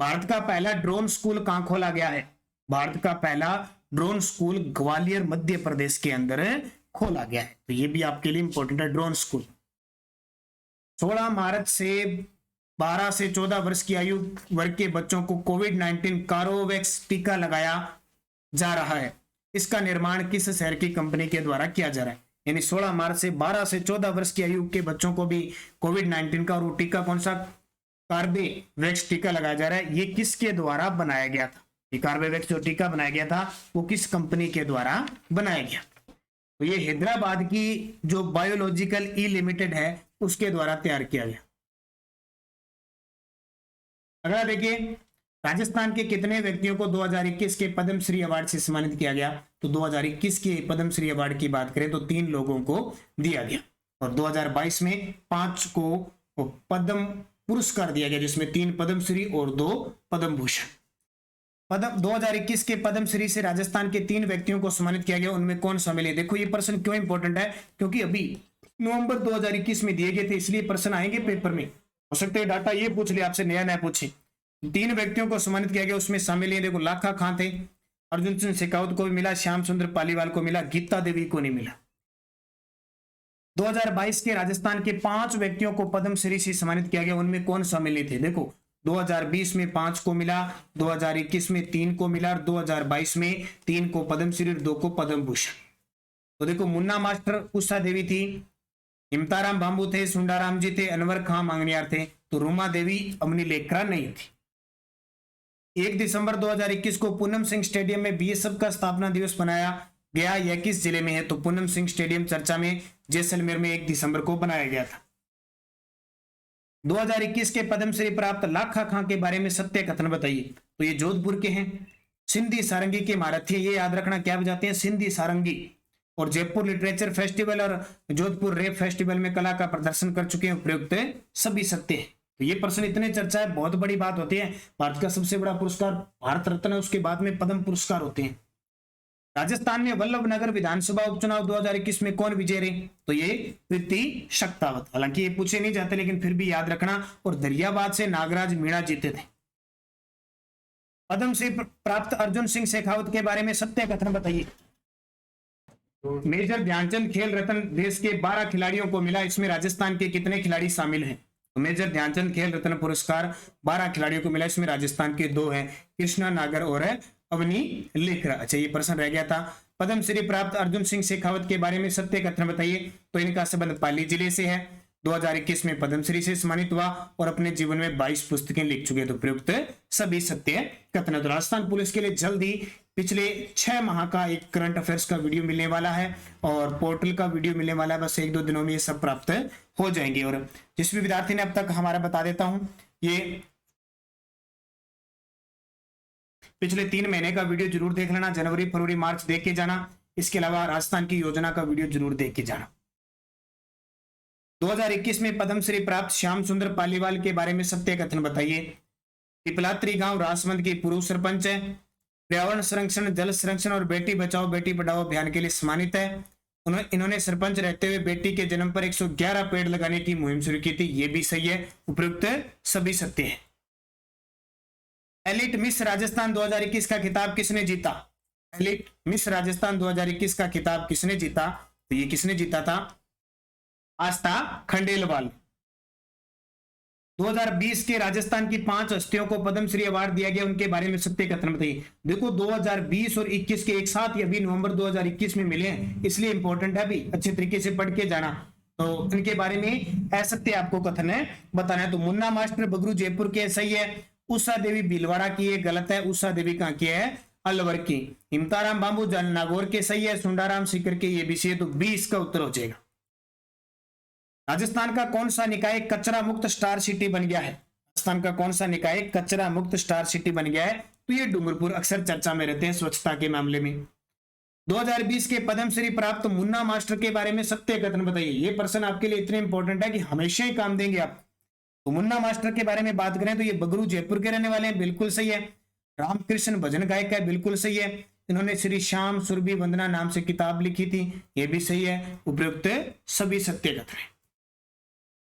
भारत का पहला ड्रोन स्कूल कहाँ खोला गया है? भारत का पहला ड्रोन स्कूल ग्वालियर मध्य प्रदेश के अंदर खोला गया है, तो ये भी आपके लिए इंपॉर्टेंट है ड्रोन स्कूल। 16 मार्च से 12 से 14 वर्ष की आयु वर्ग के बच्चों को कोविड-19 कोरोवैक्स टीका लगाया जा रहा है। इसका निर्माण किस शहर की कंपनी के द्वारा किया जा रहा है? यानी 16 मार्च से 12 से 14 वर्ष की आयु के बच्चों को भी कोविड-19 का, और वो टीका कौन सा, कार्बेवैक्स टीका लगाया जा रहा है। ये किसके द्वारा बनाया गया था, ये कार्बेवैक्स जो टीका बनाया गया था वो किस कंपनी के द्वारा बनाया गया? तो ये हैदराबाद की जो बायोलॉजिकल ई लिमिटेड है उसके द्वारा तैयार किया गया। अगला देखिए, राजस्थान के कितने व्यक्तियों को 2021 के पद्मश्री अवार्ड से सम्मानित किया गया? तो 2021 के पद्मश्री अवार्ड की बात करें तो 3 लोगों को दिया गया, और 2022 में 5 को पद्म पुरस्कार दिया गया, जिसमें 3 पद्मश्री और 2 पद्म भूषण। पद्म 2021 के पद्मश्री से राजस्थान के 3 व्यक्तियों को सम्मानित किया गया, उनमें कौन शामिल है? देखो ये प्रश्न क्यों इंपॉर्टेंट है, क्योंकि अभी नवंबर 2021 में दिए गए थे, इसलिए प्रश्न आएंगे पेपर में। हो सकता है डाटा ये पूछ ले आपसे, नया पूछे। 3 व्यक्तियों को सम्मानित किया गया, उसमें शामिल है, देखो लाखा खां थे, अर्जुन सिंह शेखावत को भी मिला, श्याम सुंदर पालीवाल को मिला, गीता देवी को नहीं मिला। 2022 के राजस्थान के 5 व्यक्तियों को पद्मश्री से सम्मानित किया गया, उनमें कौन शामिल नहीं थे? देखो 2020 में 5 को मिला, 2021 में 3 को मिला, और 2022 में 3 को पद्मश्री और 2 को पद्म भूषण। तो देखो मुन्ना मास्टर उषा देवी थी, हिमताराम बांबू थे, सुंडाराम जी थे, अनवर खां मांगनियार थे, तो रूमा देवी अमनी लेखरा नहीं थी। 1 दिसंबर 2021 को पूनम सिंह स्टेडियम में बीएसएफ का स्थापना दिवस मनाया गया, यह किस जिले में है? तो पूनम सिंह स्टेडियम चर्चा में जैसलमेर में 1 दिसंबर को बनाया गया था। 2021 के पद्मश्री प्राप्त लाखा खां के बारे में सत्य कथन बताइए। तो ये जोधपुर के हैं, सिंधी सारंगी के महारथी, ये याद रखना क्या बजाते हैं? सिंधी सारंगी। और जयपुर लिटरेचर फेस्टिवल और जोधपुर रेप फेस्टिवल में कला का प्रदर्शन कर चुके हैं, प्रयुक्त सभी सत्य है। तो ये प्रश्न इतने चर्चा है, बहुत बड़ी बात होती है। भारत का सबसे बड़ा पुरस्कार भारत रत्न है, उसके बाद में पद्म पुरस्कार होते हैं। राजस्थान में वल्लभ नगर विधानसभा उपचुनाव 2021 में कौन विजय रहे? तो ये प्रीति शक्तावत। हालांकि ये पूछे नहीं जाते, लेकिन फिर भी याद रखना। और दरियाबाद से नागराज मीणा जीते थे। पद्मश्री प्राप्त अर्जुन सिंह शेखावत के बारे में सत्य कथन बताइए। मेजर ध्यानचंद खेल रत्न देश के 12 खिलाड़ियों को मिला, इसमें राजस्थान के कितने खिलाड़ी शामिल हैं? तो मेजर ध्यानचंद खेल रत्न पुरस्कार 12 खिलाड़ियों को मिला, इसमें राजस्थान के 2 हैं, कृष्णा नागर और अवनी लेखरा। अच्छा, ये प्रश्न रह गया था। पद्मश्री प्राप्त अर्जुन सिंह शेखावत के बारे में सत्य कथन बताइए। तो इनका संबंध पाली जिले से है, 2021 में पद्मश्री से सम्मानित हुआ और अपने जीवन में 22 पुस्तकें लिख चुके, तो प्रयुक्त सभी सत्य कथन। तो राजस्थान पुलिस के लिए जल्द ही पिछले 6 माह का एक करंट अफेयर्स का वीडियो मिलने वाला है और पोर्टल का वीडियो मिलने वाला है। बस 1-2 दिनों में ये सब प्राप्त हो जाएंगे। और जिस भी विद्यार्थी ने अब तक हमारा बता देता हूं, ये पिछले 3 महीने का वीडियो जरूर देख लेना, जनवरी फरवरी मार्च देख के जाना। इसके अलावा राजस्थान की योजना का वीडियो जरूर देख के जाना। 2021 में पद्मश्री प्राप्त श्याम सुंदर पालीवाल के बारे में सत्य कथन बताइए। पिपलात्री गांव राजसमंद के पूर्व सरपंच है, पर्यावरण संरक्षण, जल संरक्षण और बेटी बचाओ बेटी पढ़ाओ अभियान के लिए सम्मानित है। इन्होंने सरपंच रहते हुए बेटी के जन्म पर 111 पेड़ लगाने की मुहिम शुरू की थी, ये भी सही है, उपयुक्त सभी सत्य है। एलिट मिस राजस्थान 2021 का खिताब किसने जीता? एलिट मिस राजस्थान 2021 का खिताब किसने जीता? तो ये किसने जीता था? आस्था खंडेलवाल। 2020 के राजस्थान की 5 हस्तियों को पद्मश्री अवार्ड दिया गया, उनके बारे में सत्य कथन बताइए। देखो 2020 और 21 के एक साथ ही अभी नवंबर 2021 में मिले हैं, इसलिए इंपॉर्टेंट है, अभी अच्छे तरीके से पढ़ के जाना। तो इनके बारे में असत्य आपको कथन है बताना है। तो मुन्ना मास्टर बगरू जयपुर के, सही है। उषा देवी भीलवाड़ा की, ये गलत है, उषा देवी कहां की है? अलवर की। हिमताराम बांबू नागौर के, सही है। सुंडाराम सीकर के, ये भी सही है। तो 20 का उत्तर हो जाएगा। राजस्थान का कौन सा निकाय कचरा मुक्त स्टार सिटी बन गया है? राजस्थान का कौन सा निकाय कचरा मुक्त स्टार सिटी बन गया है? तो ये डूंगरपुर, अक्सर चर्चा में रहते हैं स्वच्छता के मामले में। 2020 के पद्मश्री प्राप्त मुन्ना मास्टर के बारे में सत्य कथन बताइए। ये प्रश्न आपके लिए इतने इंपॉर्टेंट है कि हमेशा ही काम देंगे आप। तो मुन्ना मास्टर के बारे में बात करें तो ये बगरू जयपुर के रहने वाले हैं, बिल्कुल सही है। रामकृष्ण भजन गायक है, बिल्कुल सही है। इन्होंने श्री श्याम सुरभि वंदना नाम से किताब लिखी थी, ये भी सही है, उपयुक्त सभी सत्य कथन है।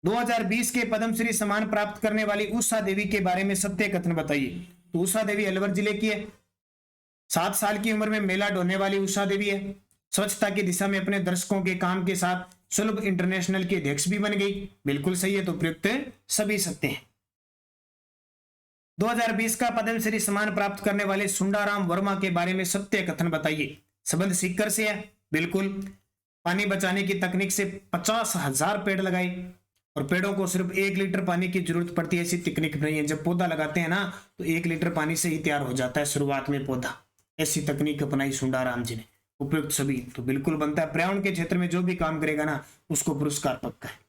2020 के पद्मश्री सम्मान प्राप्त करने वाली उषा देवी के बारे में सत्य कथन बताइए। तो उषा देवी अलवर जिले की है, 7 साल की उम्र में मेला ढोने वाली उषा देवी है। स्वच्छता की दिशा में अपने दर्शकों के काम के साथ सुलभ इंटरनेशनल की अध्यक्ष भी बन गई, बिल्कुल सही है, तो प्रयुक्त सभी सत्य हैं। 2020 का पद्मश्री सम्मान प्राप्त करने वाले सुंडाराम वर्मा के बारे में सत्य कथन बताइए। संबंध सीकर से है, बिल्कुल। पानी बचाने की तकनीक से 50,000 पेड़ लगाए, और पेड़ों को सिर्फ 1 लीटर पानी की जरूरत पड़ती है, ऐसी तकनीक नहीं है। जब पौधा लगाते हैं ना तो 1 लीटर पानी से ही तैयार हो जाता है शुरुआत में पौधा। ऐसी तकनीक अपनाई सुंडाराम जी ने। उपयुक्त सभी तो बिल्कुल बनता है। पर्यावरण के क्षेत्र में जो भी काम करेगा ना उसको पुरस्कार पक्का है।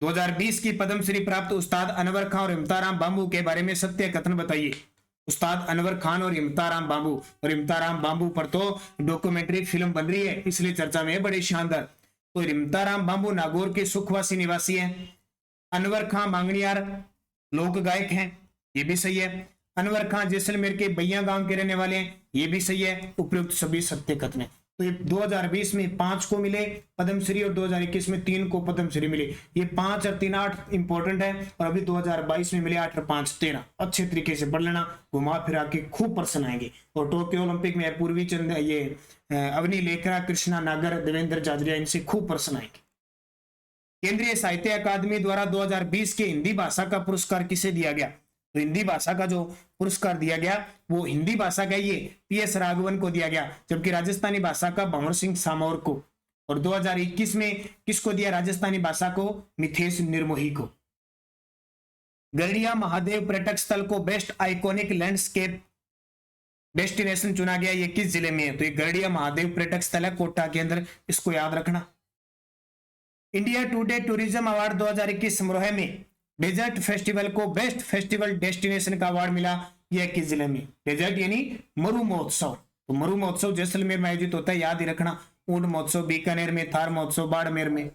2020 की पद्मश्री प्राप्त उस्ताद अनवर खान और इम्ताराम बांबू के बारे में सत्य कथन बताइए। उस्ताद अनवर खान और इम्ताराम बांबू, और इम्ताराम बांबू पर तो डॉक्यूमेंट्री फिल्म बन रही है, इसलिए चर्चा में है, बड़ी शानदार। तो इम्ताराम बांबू नागौर के सुखवासी निवासी हैं। अनवर खान मांगणियार लोक गायक हैं, ये भी सही है। अनवर खान जैसलमेर के बैया गांव के रहने वाले हैं, ये भी सही है। उपयुक्त सभी सत्य कथन है। तो ये 2020 में 5 को मिले पद्मश्री और 2021 में 3 को पद्मश्री मिले। ये 5 और 3 8 इंपॉर्टेंट है, और अभी 2022 में मिले 8 और 5 13। अच्छे तरीके से पढ़ लेना, घुमा फिरा के खूब प्रश्न आएंगे। और टोक्यो ओलंपिक में पूर्वी चंद, ये अवनी लेखरा, कृष्णा नागर, देवेंद्र जाजरिया, इनसे खूब प्रश्न आएंगे। केंद्रीय साहित्य अकादमी द्वारा 2020 के हिंदी भाषा का पुरस्कार किसे दिया गया? तो हिंदी भाषा का जो पुरस्कार दिया गया वो हिंदी भाषा का ये PS राघवन को दिया गया, जबकि राजस्थानी भाषा का भंवर सिंह सामौर को। और 2021 में किसको दिया राजस्थानी भाषा को? मिथेश निर्मोही को। गरड़िया महादेव पर्यटक स्थल को बेस्ट आइकॉनिक लैंडस्केप डेस्टिनेशन चुना गया, ये किस जिले में है? तो ये गरड़िया महादेव पर्यटक स्थल है कोटा के अंदर, इसको याद रखना। इंडिया टुडे टूरिज्म अवार्ड 2021 समारोह में डेजर्ट फेस्टिवल को बेस्ट फेस्टिवल डेस्टिनेशन का अवार्ड मिला, यह किस जिले में? डेजर्ट यानी मरु महोत्सव। तो मरु महोत्सव जैसलमेर में आयोजित होता है, याद ही रखना। ऊंट महोत्सव बीकानेर में, थार महोत्सव बाड़मेर में।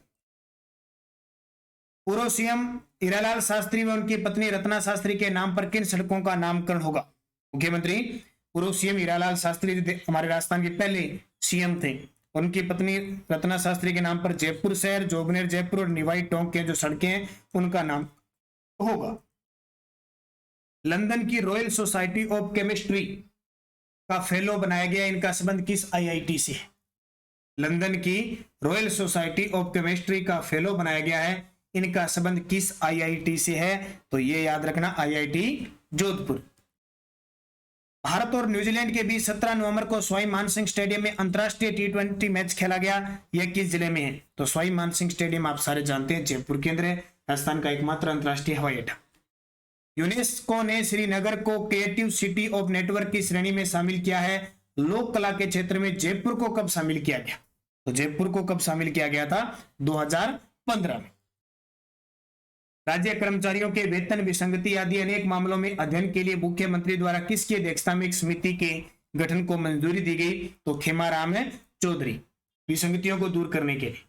पूर्व CM हीरालाल शास्त्री व उनकी पत्नी रत्ना शास्त्री के नाम पर किन सड़कों का नामकरण होगा? मुख्यमंत्री पूर्व CM हीरालाल शास्त्री हमारे राजस्थान के पहले CM थे, उनकी पत्नी रत्ना शास्त्री के नाम पर जयपुर शहर, जोबनेर जयपुर और निवाई टोंक के जो सड़कें हैं उनका नाम होगा। लंदन की रॉयल सोसाइटी ऑफ केमिस्ट्री का फेलो बनाया गया, इनका संबंध किस IIT से है? लंदन की रॉयल सोसाइटी ऑफ केमिस्ट्री का फेलो बनाया गया है, इनका संबंध किस IIT से है? तो ये याद रखना, IIT जोधपुर। भारत और न्यूजीलैंड के बीच 17 नवंबर को सवाई मानसिंह स्टेडियम में अंतरराष्ट्रीय T20 मैच खेला गया, यह किस जिले में है? तो सवाई मानसिंह स्टेडियम आप सारे जानते हैं जयपुर के अंदर है, राजस्थान का एकमात्र अंतरराष्ट्रीय हवाई अड्डा। यूनेस्को ने श्रीनगर को क्रिएटिव सिटी ऑफ नेटवर्क की श्रेणी में शामिल किया है। लोक कला के क्षेत्र में जयपुर को कब शामिल किया गया? तो जयपुर को कब शामिल किया गया था? 2015 में। राज्य कर्मचारियों के वेतन विसंगति आदि अनेक मामलों में अध्ययन के लिए मुख्यमंत्री द्वारा किसकी अध्यक्षता में एक समिति के गठन को मंजूरी दी गई? तो खेमाराम चौधरी, विसंगतियों को दूर करने के लिए।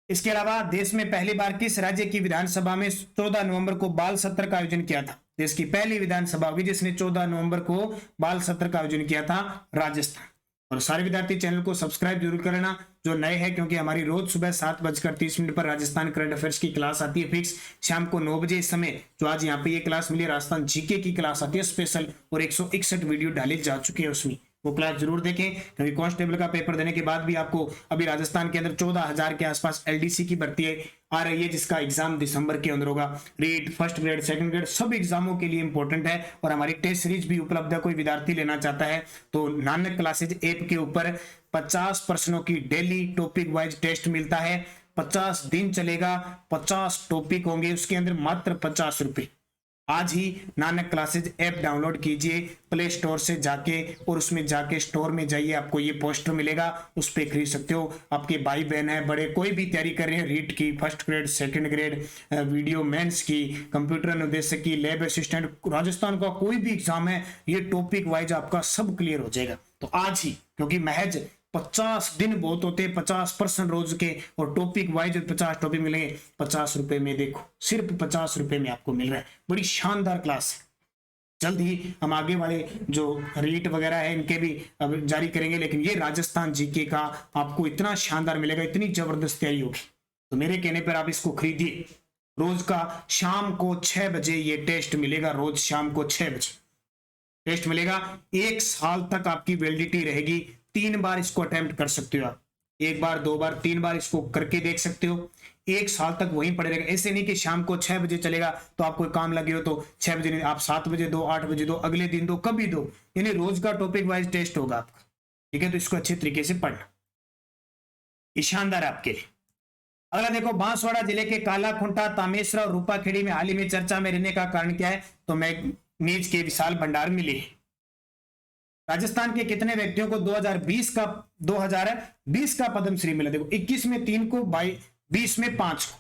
इसके अलावा देश में पहली बार किस राज्य की विधानसभा में 14 नवंबर को बाल सत्र का आयोजन किया था? देश की पहली विधानसभा हुई जिसने 14 नवंबर को बाल सत्र का आयोजन किया था, राजस्थान। और सारे विद्यार्थी चैनल को सब्सक्राइब जरूर करना जो नए हैं, क्योंकि हमारी रोज सुबह 7:30 पर राजस्थान करंट अफेयर्स की क्लास आती है फिक्स शाम को 9 बजे। इस समय जो आज यहाँ पे ये क्लास मिली, राजस्थान GK की क्लास आती है स्पेशल, और 161 वीडियो डाले जा चुके हैं उसमें, वो क्लास जरूर देखें, क्योंकि कांस्टेबल का पेपर देने के बाद भी आपको अभी राजस्थान के अंदर 14,000 के आसपास LDC की भर्ती आ रही है, जिसका एग्जाम दिसंबर के अंदर होगा। REET, first grade, second grade सब एग्जामों के लिए इंपॉर्टेंट है, और हमारी टेस्ट सीरीज भी उपलब्ध है। कोई विद्यार्थी लेना चाहता है तो नानक क्लासेज ऐप के ऊपर 50 प्रश्नों की डेली टॉपिक वाइज टेस्ट मिलता है। 50 दिन चलेगा, 50 टॉपिक होंगे, उसके अंदर मात्र 50 रुपए। आज ही नानक क्लासेज ऐप डाउनलोड कीजिए प्ले स्टोर से जाके, और उसमें जाके स्टोर में जाइए, आपको ये पोस्टर मिलेगा, उस पर खरीद सकते हो। आपके भाई बहन है, बड़े कोई भी तैयारी कर रहे हैं, रीट की, first grade, second grade, VDO mains की, कंप्यूटर अनुदेशक की, लैब असिस्टेंट, राजस्थान का कोई भी एग्जाम है, ये टॉपिक वाइज आपका सब क्लियर हो जाएगा। तो आज ही, क्योंकि महज 50 दिन बहुत होते हैं, 50% रोज के, और टॉपिक वाइज 50 टॉपिक मिलेंगे 50 रुपए में। देखो सिर्फ 50 रुपए में आपको मिल रहा है, बड़ी शानदार क्लास है। जल्द ही हम आगे वाले जो रीट वगैरह है इनके भी अब जारी करेंगे, लेकिन ये राजस्थान GK का आपको इतना शानदार मिलेगा, इतनी जबरदस्त तैयारी होगी, तो मेरे कहने पर आप इसको खरीदिए। रोज का शाम को 6 बजे ये टेस्ट मिलेगा, रोज शाम को 6 बजे टेस्ट मिलेगा। 1 साल तक आपकी वैलिडिटी रहेगी। 3 बार इसको अटेम्प्ट कर सकते हो आप, 1 बार 2 बार 3 बार इसको करके देख सकते हो। 1 साल तक वहीं पड़े रहेगा। ऐसे नहीं कि शाम को 6 बजे चलेगा तो आप कोई काम लगे हो तो 6 बजे नहीं, आप 7 बजे दो, 8 बजे दो, अगले दिन दो, कभी दो, यानी रोज का टॉपिक वाइज टेस्ट होगा आपका। ठीक है, तो इसको अच्छे तरीके से पढ़ना। ये शानदार आपके लिए। अगला देखो, बांसवाड़ा जिले के कालाखुंटा, तामेश्वरा और रूपाखेड़ी में हाल ही में चर्चा में रहने का कारण क्या है? तो मैग्नीज के विशाल भंडार मिले हैं। राजस्थान के कितने व्यक्तियों को 2020 का पद्मश्री मिला? देखो 21 में 3 को, 20 में 5 को।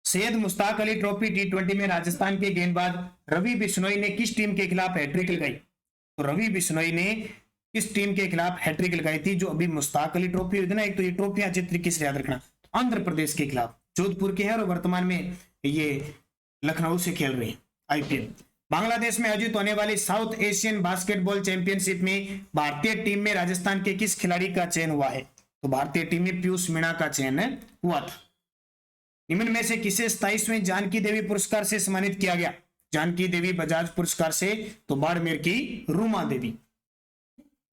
सैयद मुश्ताक अली ट्रॉफी T20 में राजस्थान के गेंदबाज रवि बिश्नोई ने किस टीम के खिलाफ हैट्रिक लगाई? तो रवि बिश्नोई ने किस टीम के खिलाफ हैट्रिक लगाई थी? जो अभी मुश्ताक अली ट्रॉफी हुई थी ना, एक तो ये ट्रॉफी अच्छे तरीके से याद रखना, आंध्र प्रदेश के खिलाफ, जोधपुर के हैं और वर्तमान में ये लखनऊ से खेल रहे हैं IPL। बांग्लादेश में आयोजित होने वाली साउथ एशियन बास्केटबॉल चैंपियनशिप में भारतीय टीम में राजस्थान के किस खिलाड़ी का चयन हुआ है? तो भारतीय टीम में पीयूष मीणा का चयन हुआ था। निम्न में से किसे 27वें जानकी देवी पुरस्कार से सम्मानित किया गया? जानकी देवी बजाज पुरस्कार से तो बाड़मेर की रूमा देवी।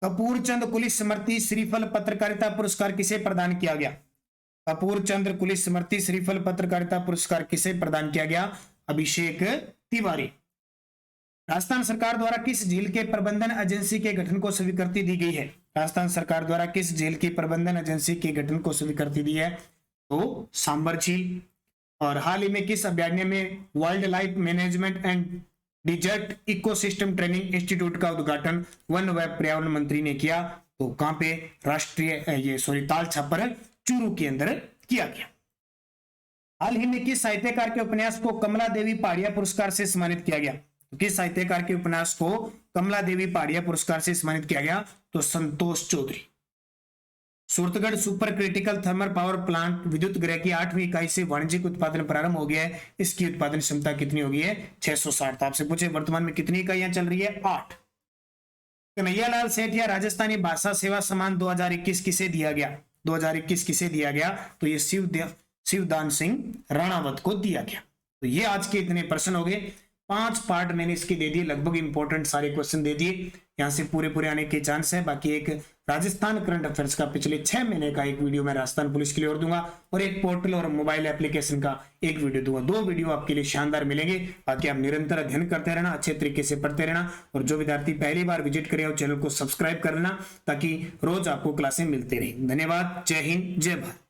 कपूरचंद कुलिस स्मृति श्रीफल पत्रकारिता पुरस्कार किसे प्रदान किया गया? कपूरचंद कुलिस स्मृति श्रीफल पत्रकारिता पुरस्कार किसे प्रदान किया गया? अभिषेक तिवारी। राजस्थान सरकार द्वारा किस झील के प्रबंधन एजेंसी के गठन को स्वीकृति दी गई है? राजस्थान सरकार द्वारा किस झील की प्रबंधन एजेंसी के गठन को स्वीकृति दी है? तो सांबर झील। और हाल ही में किस अभ्यारण्य में wild life management and desert ecosystem training institute का उद्घाटन वन व पर्यावरण मंत्री ने किया? तो कहां पे? ताल छापर चूरू के अंदर किया गया। हाल ही में किस साहित्यकार के उपन्यास को कमला देवी पहाड़िया पुरस्कार से सम्मानित किया गया? तो किस साहित्यकार के उपन्यास को कमला देवी पहाड़िया पुरस्कार से सम्मानित किया गया? तो Santosh Chaudhary. Suratgarh super critical thermal power plant विद्युत गृह की 8वीं इकाई से वाणिज्यिक उत्पादन प्रारंभ हो गया है। इसकी उत्पादन क्षमता कितनी हो गई है? 660। तो आपसे पूछे वर्तमान में कितनी इकाइयां चल रही है? 8। कन्हैयालाल सेठिया राजस्थानी भाषा सेवा सम्मान 2021 किसे दिया गया? 2021 किसे दिया गया? तो ये शिवदान सिंह राणावत को दिया गया। तो ये आज के इतने प्रश्न हो गए। 5 पार्ट मैंने इसके दे दिए, लगभग इंपॉर्टेंट सारे क्वेश्चन दे दिए, यहाँ से पूरे आने के चांस है। बाकी एक राजस्थान करंट अफेयर्स का पिछले 6 महीने का एक वीडियो मैं राजस्थान पुलिस के लिए और दूंगा, और एक पोर्टल और मोबाइल एप्लीकेशन का एक वीडियो दूंगा। 2 वीडियो आपके लिए शानदार मिलेंगे। बाकी आप निरंतर अध्ययन करते रहना, अच्छे तरीके से पढ़ते रहना, और जो विद्यार्थी पहली बार विजिट करे और चैनल को सब्सक्राइब कर लेना, ताकि रोज आपको क्लासें मिलते रहे। धन्यवाद। जय हिंद, जय भारत।